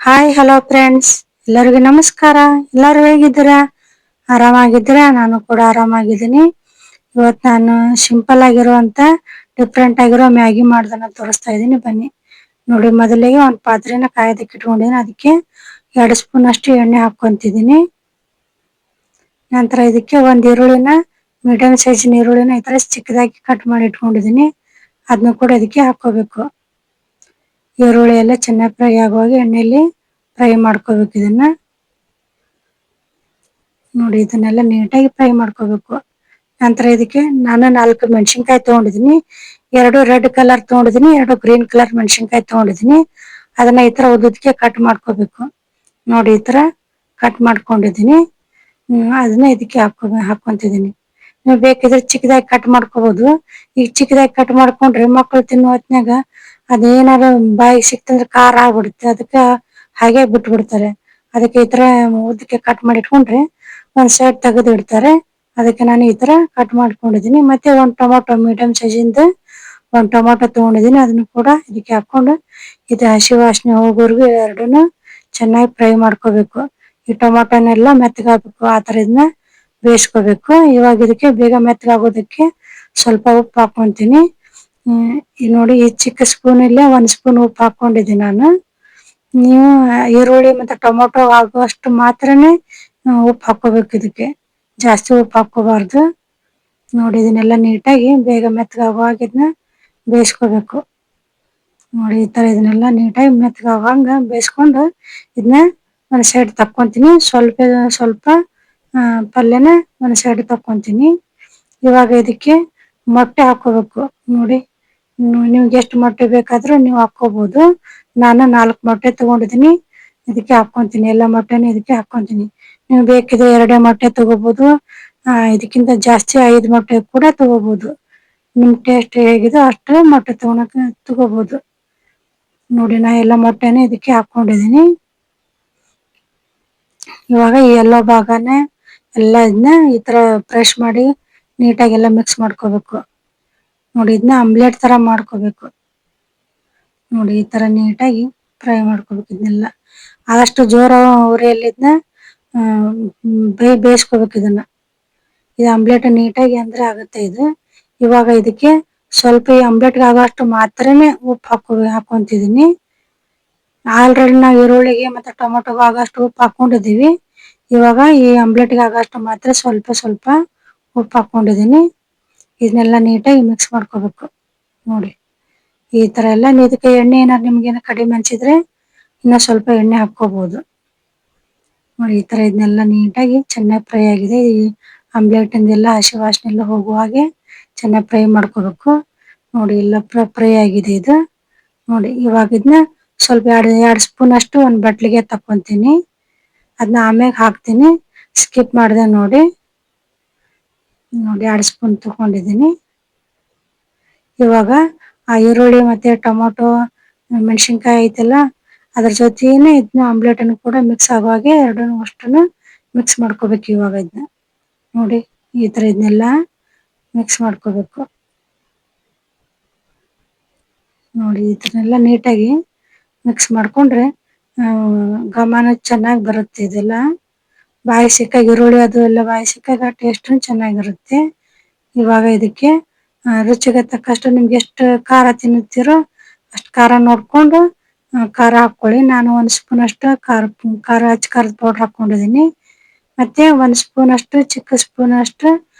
Hi hello friends, ಎಲ್ಲರಿಗೂ ನಮಸ್ಕಾರ. ಎಲ್ಲರೂ ಹೇಗಿದ್ದೀರಾ? ಆರಾಮಾಗಿದ್ದೀರಾ? ನಾನು ಕೂಡ ಆರಾಮಾಗಿದ್ದೀನಿ. ಇವತ್ತು ನಾನು ಸಿಂಪಲ್ ಆಗಿರುವಂತ ಡಿಫ್ರೆಂಟ್ ಆಗಿರೋ ಮ್ಯಾಗಿ ಮಾಡೋದನ್ನ ತೋರಿಸ್ತಾ ಇದ್ದೀನಿ, ಬನ್ನಿ ನೋಡಿ. ಮೊದಲಿಗೆ ಒಂದು ಪಾತ್ರೆನ ಕಾಯೋದಕ್ಕೆ ಇಟ್ಕೊಂಡಿದ್ದೀನಿ. ಅದಕ್ಕೆ 2 ಸ್ಪೂನ್ ಅಷ್ಟು ಎಣ್ಣೆ ಹಾಕೊಂತಿದ್ದೀನಿ. ನಂತರ ಇದಕ್ಕೆ ಒಂದು ಈರುಳ್ಳಿನ, ಮೀಡಿಯಂ ಸೈಜಿನ ಈರುಳ್ಳಿನ ಈ ತರ ಚಿಕ್ಕದಾಗಿ ಕಟ್ ಮಾಡಿ ಇಟ್ಕೊಂಡಿದ್ದೀನಿ. ಅದನ್ನ ಕೂಡ ಇದಕ್ಕೆ ಹಾಕೋಬೇಕು. ಈರುಳ್ಳಿ ಎಲ್ಲ ಚೆನ್ನಾಗಿ ಫ್ರೈ ಆಗುವಾಗ ಎಣ್ಣೆಯಲ್ಲಿ ಫ್ರೈ ಮಾಡ್ಕೋಬೇಕು. ಇದನ್ನ ನೋಡಿ, ಇದನ್ನೆಲ್ಲ ನೀಟಾಗಿ ಫ್ರೈ ಮಾಡ್ಕೋಬೇಕು. ನಂತರ ಇದಕ್ಕೆ ನಾನು 4 ಮೆಣಸಿನ್ಕಾಯಿ ತಗೊಂಡಿದ್ದೀನಿ. 2 ರೆಡ್ ಕಲರ್ ತಗೊಂಡಿದ್ದೀನಿ, 2 ಗ್ರೀನ್ ಕಲರ್ ಮೆಣಸಿನ್ಕಾಯಿ ತಗೊಂಡಿದ್ದೀನಿ. ಅದನ್ನ ಈ ತರ ಉದ್ದಕ್ಕೆ ಕಟ್ ಮಾಡ್ಕೋಬೇಕು. ನೋಡಿ, ಈ ತರ ಕಟ್ ಮಾಡ್ಕೊಂಡಿದ್ದೀನಿ. ಅದನ್ನ ಇದಕ್ಕೆ ಹಾಕೊಂತಿದ್ದೀನಿ. ನೀವು ಬೇಕಿದ್ರೆ ಚಿಕ್ಕದಾಗಿ ಕಟ್ ಮಾಡ್ಕೋಬಹುದು. ಈಗ ಚಿಕ್ಕದಾಗಿ ಕಟ್ ಮಾಡ್ಕೊಂಡ್ರೆ ಮಕ್ಕಳು ತಿನ್ನೋ ಹೊತ್ನ್ಯಾಗ ಅದೇನಾದ್ರು ಬಾಯಿಗೆ ಸಿಕ್ತಂದ್ರೆ ಖಾರ ಆಗ್ಬಿಡುತ್ತೆ. ಅದಕ್ಕೆ ಹಾಗೆ ಬಿಟ್ಬಿಡ್ತಾರೆ. ಅದಕ್ಕೆ ಈ ತರ ಉದ್ದಕ್ಕೆ ಕಟ್ ಮಾಡಿ ಇಟ್ಕೊಂಡ್ರೆ ಒಂದ್ ಸೈಡ್ ತೆಗೆದು ಇಡ್ತಾರೆ. ಅದಕ್ಕೆ ನಾನು ಈ ತರ ಕಟ್ ಮಾಡ್ಕೊಂಡಿದ್ದೀನಿ. ಮತ್ತೆ ಒಂದು ಟೊಮೊಟೊ, ಮೀಡಿಯಂ ಸೈಜಿಂದ ಒಂದು ಟೊಮೊಟೊ ತಗೊಂಡಿದ್ದೀನಿ. ಅದನ್ನು ಕೂಡ ಇದಕ್ಕೆ ಹಾಕೊಂಡು ಇದು ಹಸಿ ವಾಸನೆ ಹೋಗೋವರೆಗೂ ಎರಡನ್ನು ಚೆನ್ನಾಗಿ ಫ್ರೈ ಮಾಡ್ಕೋಬೇಕು. ಈ ಟೊಮೊಟೊನೆಲ್ಲ ಮೆತ್ತಗಾಗಬೇಕು, ಆ ತರ ಇದನ್ನ ಬೇಯಿಸ್ಕೋಬೇಕು. ಇವಾಗ ಇದಕ್ಕೆ ಬೇಗ ಮೆತ್ತಗಾಗೋದಕ್ಕೆ ಸ್ವಲ್ಪ ಉಪ್ಪು ಹಾಕೊಂತೀನಿ. ನೋಡಿ, ಈ ಚಿಕ್ಕ ಸ್ಪೂನ್ ಇಲ್ಲೇ 1 ಸ್ಪೂನ್ ಉಪ್ಪು ಹಾಕೊಂಡಿದ್ದೀನಿ ನಾನು. ನೀವು ಈರುಳ್ಳಿ ಮತ್ತೆ ಟೊಮೊಟೊ ಆಗುವಷ್ಟು ಮಾತ್ರನೇ ಉಪ್ಪು ಹಾಕೋಬೇಕು. ಇದಕ್ಕೆ ಜಾಸ್ತಿ ಉಪ್ಪು ಹಾಕೋಬಾರ್ದು. ನೋಡಿ, ಇದನ್ನೆಲ್ಲ ನೀಟಾಗಿ ಬೇಗ ಮೆತ್ತಗಾಗುವಾಗ ಇದನ್ನ ಬೇಯಿಸ್ಕೋಬೇಕು. ನೋಡಿ, ಈ ತರ ಇದನ್ನೆಲ್ಲ ನೀಟಾಗಿ ಮೆತ್ತಗಾಗುವಂಗ ಬೇಯಿಸ್ಕೊಂಡು ಇದನ್ನ ಒಂದ್ ಸೈಡ್ ತಕ್ಕೊಂತೀನಿ. ಸ್ವಲ್ಪ ಪಲ್ಯನ ಒಂದ್ ಸೈಡ್ ತಕ್ಕೊಂತೀನಿ. ಇವಾಗ ಇದಕ್ಕೆ ಮೊಟ್ಟೆ ಹಾಕೋಬೇಕು. ನೋಡಿ, ನಿಮ್ಗೆ ಎಷ್ಟು ಮೊಟ್ಟೆ ಬೇಕಾದ್ರೂ ನೀವು ಹಾಕೋಬಹುದು. ನಾನು 4 ಮೊಟ್ಟೆ ತಗೊಂಡಿದ್ದೀನಿ. ಇದಕ್ಕೆ ಹಾಕೊಂತೀನಿ. ಎಲ್ಲ ಮೊಟ್ಟೆನೂ ಇದಕ್ಕೆ ಹಾಕೊಂತೀನಿ. ನೀವು ಬೇಕಿದ್ರೆ 2 ಮೊಟ್ಟೆ ತಗೋಬಹುದು. ಇದಕ್ಕಿಂತ ಜಾಸ್ತಿ 5 ಮೊಟ್ಟೆ ಕೂಡ ತಗೋಬಹುದು. ನಿಮ್ ಟೇಸ್ಟ್ ಹೇಗಿದೆ ಅಷ್ಟೇ ಮೊಟ್ಟೆ ತಗೋಬಹುದು. ನೋಡಿ, ನಾ ಎಲ್ಲ ಮೊಟ್ಟೆನ ಇದಕ್ಕೆ ಹಾಕೊಂಡಿದೀನಿ. ಇವಾಗ ಈ ಎಲ್ಲೋ ಭಾಗನ ಎಲ್ಲ ಇದನ್ನ ಈ ತರ ಪ್ರೆಸ್ ಮಾಡಿ ನೀಟಾಗಿ ಎಲ್ಲ ಮಿಕ್ಸ್ ಮಾಡ್ಕೋಬೇಕು. ನೋಡಿ, ಇದನ್ನ ಆಮ್ಲೆಟ್ ತರ ಮಾಡ್ಕೋಬೇಕು. ನೋಡಿ, ಈ ತರ ನೀಟಾಗಿ ಫ್ರೈ ಮಾಡ್ಕೋಬೇಕು. ಇದನ್ನೆಲ್ಲ ಆದಷ್ಟು ಜೋರ ಉರಿಯಲ್ಲಿ ಇದನ್ನ ಬೇಯಿಸ್ಕೋಬೇಕು. ಇದು ಆಮ್ಲೆಟ್ ನೀಟಾಗಿ ಅಂದ್ರೆ ಆಗುತ್ತೆ ಇದು. ಇವಾಗ ಇದಕ್ಕೆ ಸ್ವಲ್ಪ ಈ ಆಮ್ಲೆಟ್ಗೆ ಆಗೋಷ್ಟು ಮಾತ್ರನೇ ಉಪ್ಪು ಹಾಕೊಂತಿದೀನಿ. ಆಲ್ರೆಡಿ ನಾವು ಈರುಳ್ಳಿಗೆ ಮತ್ತೆ ಟೊಮೊಟೊಗೆ ಆಗೋಷ್ಟು ಉಪ್ಪು ಹಾಕೊಂಡಿದೀವಿ. ಇವಾಗ ಈ ಆಮ್ಲೆಟ್ಗೆ ಆಗೋಷ್ಟು ಮಾತ್ರ ಸ್ವಲ್ಪ ಸ್ವಲ್ಪ ಉಪ್ಪು ಹಾಕೊಂಡಿದೀನಿ. ಇದನ್ನೆಲ್ಲ ನೀಟಾಗಿ ಮಿಕ್ಸ್ ಮಾಡ್ಕೋಬೇಕು. ನೋಡಿ, ಈ ತರ ಎಲ್ಲ ಇದಕ್ಕೆ ಎಣ್ಣೆ ಏನಾದ್ರು ನಿಮ್ಗೇನ ಕಡಿಮೆ ಅನ್ಸಿದ್ರೆ ಇನ್ನ ಸ್ವಲ್ಪ ಎಣ್ಣೆ ಹಾಕೋಬಹುದು. ನೋಡಿ, ಈ ತರ ಇದನ್ನೆಲ್ಲ ನೀಟಾಗಿ ಚೆನ್ನಾಗಿ ಫ್ರೈ ಆಗಿದೆ. ಈ ಆಮ್ಲೆಟ್ ಇಂದೆಲ್ಲ ಹಸಿ ವಾಸನೆ ಎಲ್ಲ ಹೋಗುವ ಹಾಗೆ ಚೆನ್ನಾಗಿ ಫ್ರೈ ಮಾಡ್ಕೋಬೇಕು. ನೋಡಿ, ಎಲ್ಲ ಫ್ರೈ ಆಗಿದೆ ಇದು. ನೋಡಿ, ಇವಾಗ ಇದನ್ನ ಸ್ವಲ್ಪ 2 ಸ್ಪೂನ್ ಅಷ್ಟು ಒಂದ್ ಬಟ್ಲಿಗೆ ತಕೊಂತೀನಿ. ಅದನ್ನ ಆಮ್ಯಾಗ ಹಾಕ್ತೀನಿ. ಸ್ಕಿಪ್ ಮಾಡಿದೆ ನೋಡಿ. 2 ಸ್ಪೂನ್ ತಕೊಂಡಿದ್ದೀನಿ. ಇವಾಗ ಆ ಈರುಳ್ಳಿ ಮತ್ತೆ ಟೊಮೊಟೊ ಮೆಣಸಿನ್ಕಾಯಿ ಐತಲ್ಲ, ಅದ್ರ ಜೊತೆನೆ ಇದನ್ನ ಆಮ್ಲೆಟ್ ಅನ್ನು ಕೂಡ ಮಿಕ್ಸ್ ಆಗುವಾಗೆ ಎರಡನ್ನೂ ಅಷ್ಟನ್ನು ಮಿಕ್ಸ್ ಮಾಡ್ಕೋಬೇಕು. ಇವಾಗ ಇದನ್ನ ನೋಡಿ, ಈ ತರ ಇದನ್ನೆಲ್ಲ ಮಿಕ್ಸ್ ಮಾಡ್ಕೋಬೇಕು. ನೋಡಿ, ಇದನ್ನೆಲ್ಲ ನೀಟಾಗಿ ಮಿಕ್ಸ್ ಮಾಡ್ಕೊಂಡ್ರೆ ಘಮನ ಚೆನ್ನಾಗಿ ಬರುತ್ತೆ. ಇದೆಲ್ಲ ಬಾಯಿ ಸಿಕ್ಕಾಗ ಈರುಳ್ಳಿ ಅದು ಎಲ್ಲ ಬಾಯಿ ಸಿಕ್ಕಾಗ ಟೇಸ್ಟ್ ಚೆನ್ನಾಗಿರುತ್ತೆ. ಇವಾಗ ಇದಕ್ಕೆ ರುಚಿಗೆ ತಕ್ಕಷ್ಟು ನಿಮ್ಗೆ ಎಷ್ಟು ಖಾರ ತಿನ್ನುತ್ತೀರೋ ಅಷ್ಟು ಖಾರ ನೋಡ್ಕೊಂಡು ಖಾರ ಹಾಕೊಳ್ಳಿ. ನಾನು 1 ಸ್ಪೂನ್ ಅಷ್ಟು ಖಾರದ ಪೌಡರ್ ಹಾಕೊಂಡಿದೀನಿ. ಮತ್ತೆ 1 ಸ್ಪೂನ್ ಅಷ್ಟು ಚಿಕ್ಕ ಸ್ಪೂನ್ ಅಷ್ಟು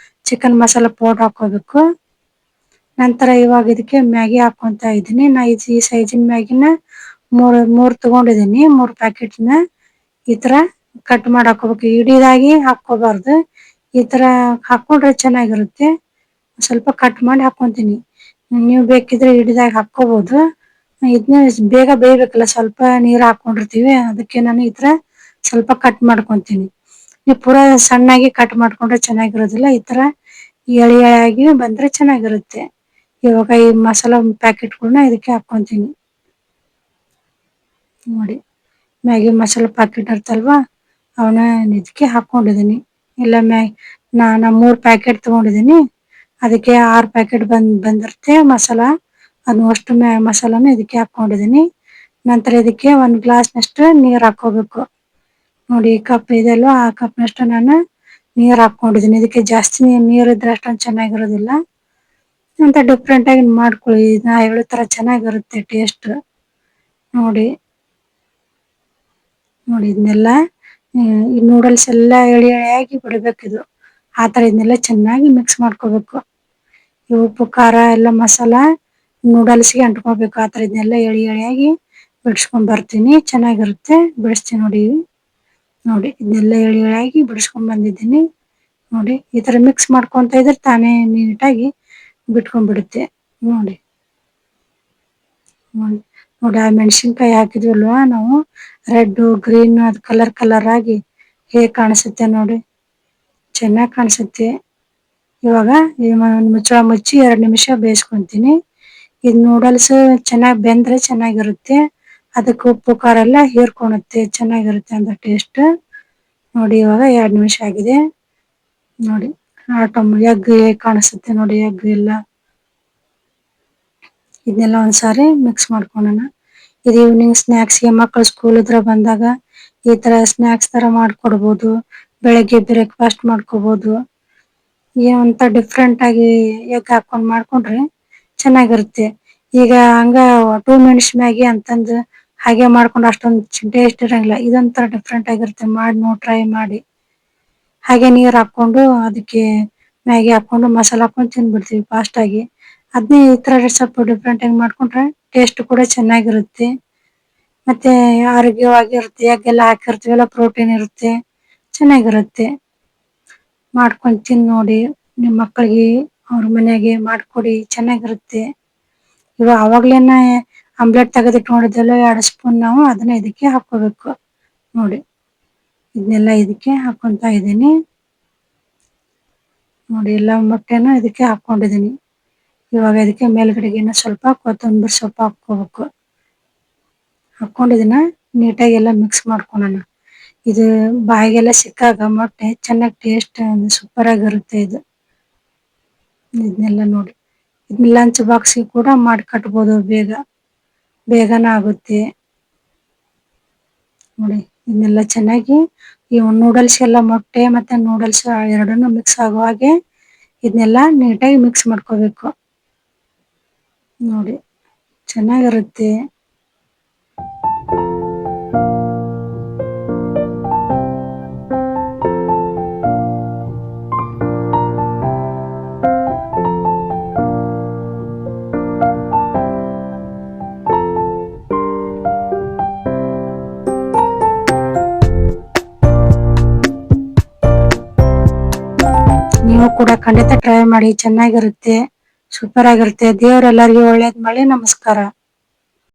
ಚಿಕನ್ ಮಸಾಲಾ ಪೌಡರ್ ಹಾಕೋಬೇಕು. ನಂತರ ಇವಾಗ ಇದಕ್ಕೆ ಮ್ಯಾಗಿ ಹಾಕೊಂತ ಇದೀನಿ. ನಾ ಈ ಸೈಜಿನ ಮ್ಯಾಗಿನ ಮೂರ್ ತಗೊಂಡಿದೀನಿ. 3 ಪ್ಯಾಕೆಟ್ನ ಈ ತರ ಕಟ್ ಮಾಡಿ ಹಾಕೋಬೇಕು. ಇಡೀದಾಗಿ ಹಾಕೋಬಾರ್ದು. ಈ ತರ ಹಾಕೊಂಡ್ರೆ ಚೆನ್ನಾಗಿರುತ್ತೆ. ಸ್ವಲ್ಪ ಕಟ್ ಮಾಡಿ ಹಾಕೊಂತೀನಿ. ನೀವು ಬೇಕಿದ್ರೆ ಇಡೀದಾಗಿ ಹಾಕೋಬಹುದು. ಇದನ್ನ ಬೇಗ ಬೇಯಬೇಕಲ್ಲ, ಸ್ವಲ್ಪ ನೀರ್ ಹಾಕೊಂಡಿರ್ತೀವಿ. ಅದಕ್ಕೆ ನಾನು ಈ ತರ ಸ್ವಲ್ಪ ಕಟ್ ಮಾಡ್ಕೊಂತೀನಿ. ನೀವು ಪೂರಾ ಸಣ್ಣಾಗಿ ಕಟ್ ಮಾಡ್ಕೊಂಡ್ರೆ ಚೆನ್ನಾಗಿರೋದಿಲ್ಲ. ಈ ತರ ಎಳೆ ಎಳೆಯಾಗಿ ಬಂದ್ರೆ ಚೆನ್ನಾಗಿರುತ್ತೆ. ಇವಾಗ ಈ ಮಸಾಲಾ ಪ್ಯಾಕೆಟ್ಗಳನ್ನ ಇದಕ್ಕೆ ಹಾಕೊಂತೀನಿ. ನೋಡಿ, ಮ್ಯಾಗಿ ಮಸಾಲಾ ಪ್ಯಾಕೆಟ್ ಇರ್ತಲ್ವಾ, ಅವನ್ನ ಇದಕ್ಕೆ ಹಾಕೊಂಡಿದೀನಿ. ಇಲ್ಲ ನಾನು 3 ಪ್ಯಾಕೆಟ್ ತಗೊಂಡಿದೀನಿ. ಅದಕ್ಕೆ 6 ಪ್ಯಾಕೆಟ್ ಬಂದಿರುತ್ತೆ ಮಸಾಲಾ. ಅದನ್ನ ಅಷ್ಟು ಮಸಾಲಾನ ಇದಕ್ಕೆ ಹಾಕೊಂಡಿದೀನಿ. ನಂತರ ಇದಕ್ಕೆ ಒಂದ್ ಗ್ಲಾಸ್ನಷ್ಟು ನೀರ್ ಹಾಕೋಬೇಕು. ನೋಡಿ ಈ ಕಪ್ ಇದೆಲ್ವಾ ಆ ಕಪ್ನಷ್ಟು ನಾನು ನೀರ್ ಹಾಕೊಂಡಿದೀನಿ. ಇದಕ್ಕೆ ಜಾಸ್ತಿ ನೀರ್ ಇದ್ರೆ ಅಷ್ಟೊಂದ್ ಚೆನ್ನಾಗಿರೋದಿಲ್ಲ. ಅಂತ ಡಿಫ್ರೆಂಟ್ ಆಗಿ ಮಾಡ್ಕೊಳ್ಳಿ. ನಾ ಹೇಳೋ ತರ ಚೆನ್ನಾಗಿರುತ್ತೆ ಟೇಸ್ಟ್. ನೋಡಿ ಇದನ್ನೆಲ್ಲ ಈ ನೂಡಲ್ಸ್ ಎಲ್ಲಾ ಎಳಿ ಎಳೆಯಾಗಿ ಬಿಡ್ಬೇಕಿದು. ಆತರ ಇದನ್ನೆಲ್ಲ ಚೆನ್ನಾಗಿ ಮಿಕ್ಸ್ ಮಾಡ್ಕೋಬೇಕು. ಈ ಉಪ್ಪು ಖಾರ ಎಲ್ಲ ಮಸಾಲ ನೂಡಲ್ಸ್ಗೆ ಅಂಟ್ಕೋಬೇಕು. ಆತರ ಇದನ್ನೆಲ್ಲ ಎಳಿ ಎಳಿಯಾಗಿ ಬಿಡ್ಸ್ಕೊಂಡ್ ಬರ್ತೀನಿ. ಚೆನ್ನಾಗಿರುತ್ತೆ ಬಿಡಿಸ್ತೀನಿ ನೋಡಿ ಇದನ್ನೆಲ್ಲ ಎಳಿ ಎಳೆಯಾಗಿ ಬಿಡಿಸ್ಕೊಂಡ್ ಬಂದಿದ್ದೀನಿ. ನೋಡಿ ಈ ತರ ಮಿಕ್ಸ್ ಮಾಡ್ಕೊಂತ ಇದ್ರೆ ತಾನೇ ನೀಟಾಗಿ ಬಿಟ್ಕೊಂಡ್ಬಿಡುತ್ತೆ. ನೋಡಿ ಆ ಮೆಣಸಿನ್ಕಾಯಿ ಹಾಕಿದ್ವಲ್ವಾ ನಾವು ರೆಡ್ ಗ್ರೀನ್ ಅದ್ ಕಲರ್ ಕಲರ್ ಆಗಿ ಹೇಗ್ ಕಾಣಿಸುತ್ತೆ ನೋಡಿ, ಚೆನ್ನಾಗ್ ಕಾಣಿಸುತ್ತೆ. ಇವಾಗ ಮುಚ್ಚಳ ಮುಚ್ಚಿ 2 ನಿಮಿಷ ಬೇಯಿಸ್ಕೊಂತೀನಿ. ಇದು ನೂಡಲ್ಸ್ ಚೆನ್ನಾಗ್ ಬೆಂದ್ರೆ ಚೆನ್ನಾಗಿರುತ್ತೆ. ಅದಕ್ಕೆ ಉಪ್ಪು ಖಾರ ಎಲ್ಲ ಹೀರ್ಕೊಳುತ್ತೆ, ಚೆನ್ನಾಗಿರುತ್ತೆ ಅಂತ ಟೇಸ್ಟ್. ನೋಡಿ ಇವಾಗ 2 ನಿಮಿಷ ಆಗಿದೆ. ನೋಡಿ ಎಗ್ ಕಾಣಿಸುತ್ತೆ ನೋಡಿ, ಎಗ್ ಎಲ್ಲ ಇದನ್ನೆಲ್ಲ ಒಂದ್ಸಾರಿ ಮಿಕ್ಸ್ ಮಾಡ್ಕೊಳ್ಳೋಣ. ಇದು ಈವ್ನಿಂಗ್ ಸ್ನಾಕ್ಸ್ಗೆ ಮಕ್ಕಳು ಸ್ಕೂಲ್ ಇದ್ರ ಬಂದಾಗ ಈ ತರ ಸ್ನಾಕ್ಸ್ ತರ ಮಾಡ್ಕೊಡ್ಬೋದು. ಬೆಳಗ್ಗೆ ಬ್ರೇಕ್ಫಾಸ್ಟ್ ಮಾಡ್ಕೋಬಹುದು. ಅಂತ ಡಿಫ್ರೆಂಟ್ ಆಗಿ ಎಗ್ ಹಾಕೊಂಡ್ ಮಾಡ್ಕೊಂಡ್ರೆ ಚೆನ್ನಾಗಿರುತ್ತೆ. ಈಗ ಹಂಗ 2 ಮಿನಿಟ್ಸ್ ಮ್ಯಾಗಿ ಅಂತಂದು ಹಾಗೆ ಮಾಡ್ಕೊಂಡು ಅಷ್ಟೊಂದು ಟೇಸ್ಟ್ ಇರಂಗಿಲ್ಲ. ಇದೊಂತರ ಡಿಫ್ರೆಂಟ್ ಆಗಿರುತ್ತೆ. ಟ್ರೈ ಮಾಡಿ. ಹಾಗೆ ನೀರ್ ಹಾಕೊಂಡು ಅದಕ್ಕೆ ಮ್ಯಾಗಿ ಹಾಕೊಂಡು ಮಸಾಲ ಹಾಕೊಂಡು ತಿಂದ್ಬಿಡ್ತೀವಿ ಫಾಸ್ಟ್ ಆಗಿ. ಅದ್ನೇ ಈ ತರ ಸ್ವಲ್ಪ ಡಿಫ್ರೆಂಟ್ ಆಗಿ ಮಾಡ್ಕೊಂಡ್ರೆ ಟೇಸ್ಟ್ ಕೂಡ ಚೆನ್ನಾಗಿರುತ್ತೆ. ಮತ್ತೆ ಆರೋಗ್ಯವಾಗಿರುತ್ತೆ. ಎಗ್ ಎಲ್ಲ ಹಾಕಿರ್ತೀವಲ್ಲ ಪ್ರೋಟೀನ್ ಇರುತ್ತೆ, ಚೆನ್ನಾಗಿರುತ್ತೆ. ಮಾಡ್ಕೊಂಡ್ ತಿಂದ್ ನೋಡಿ. ನಿಮ್ ಮಕ್ಕಳಿಗೆ ಅವ್ರ ಮನೆಗೆ ಮಾಡ್ಕೊಡಿ, ಚೆನ್ನಾಗಿರುತ್ತೆ. ಇವಾಗ ಅವಾಗ್ಲೇನೆ ಆಮ್ಲೆಟ್ ತೆಗೆದು ಇಟ್ಕೊಂಡಿದ್ದೆಲ್ಲ 2 ಸ್ಪೂನ್ ನಾವು ಅದನ್ನ ಇದಕ್ಕೆ ಹಾಕೋಬೇಕು. ನೋಡಿ ಇದನ್ನೆಲ್ಲ ಇದಕ್ಕೆ ಹಾಕೊಂತ ಇದ್ದೀನಿ. ನೋಡಿ ಎಲ್ಲ ಮೊಟ್ಟೆನ ಇದಕ್ಕೆ ಹಾಕೊಂಡಿದೀನಿ. ಇವಾಗ ಇದಕ್ಕೆ ಮೇಲ್ಗಡೆಗೆ ಇನ್ನ ಸ್ವಲ್ಪ ಕೊತ್ತಂಬರಿ ಸೊಪ್ಪು ಹಾಕೊಂಡಿದೀನ ನೀಟಾಗಿ ಎಲ್ಲ ಮಿಕ್ಸ್ ಮಾಡ್ಕೊಳ್ಳೋಣ. ಇದು ಬಾಯಿಗೆಲ್ಲ ಸಿಕ್ಕಾಗ ಮೊಟ್ಟೆ ಚೆನ್ನಾಗ್ ಟೇಸ್ಟ್ ಸೂಪರ್ ಆಗಿರುತ್ತೆ ಇದು. ಇದನ್ನೆಲ್ಲ ನೋಡಿ ಇದನ್ನ ಲಂಚ್ ಬಾಕ್ಸ್ ಕೂಡ ಮಾಡಿ ಕಟ್ಬೋದು. ಬೇಗನ ಆಗುತ್ತೆ. ನೋಡಿ ಇದನ್ನೆಲ್ಲ ಚೆನ್ನಾಗಿ ಈ ನೂಡಲ್ಸ್ ಎಲ್ಲ ಮೊಟ್ಟೆ ಮತ್ತೆ ನೂಡಲ್ಸ್ ಎರಡನ್ನೂ ಮಿಕ್ಸ್ ಆಗೋ ಹಾಗೆ ಇದನ್ನೆಲ್ಲ ನೀಟಾಗಿ ಮಿಕ್ಸ್ ಮಾಡ್ಕೋಬೇಕು. ನೋಡಿ ಚೆನ್ನಾಗಿರುತ್ತೆ. ನೀವು ಕೂಡ ಖಂಡಿತ ಟ್ರೈ ಮಾಡಿ, ಚೆನ್ನಾಗಿರುತ್ತೆ, ಸೂಪರ್ ಆಗಿರುತ್ತೆ. ದೇವ್ರೆಲ್ಲರಿಗೂ ಒಳ್ಳೇದ್ ಮಾಡಿ. ನಮಸ್ಕಾರ.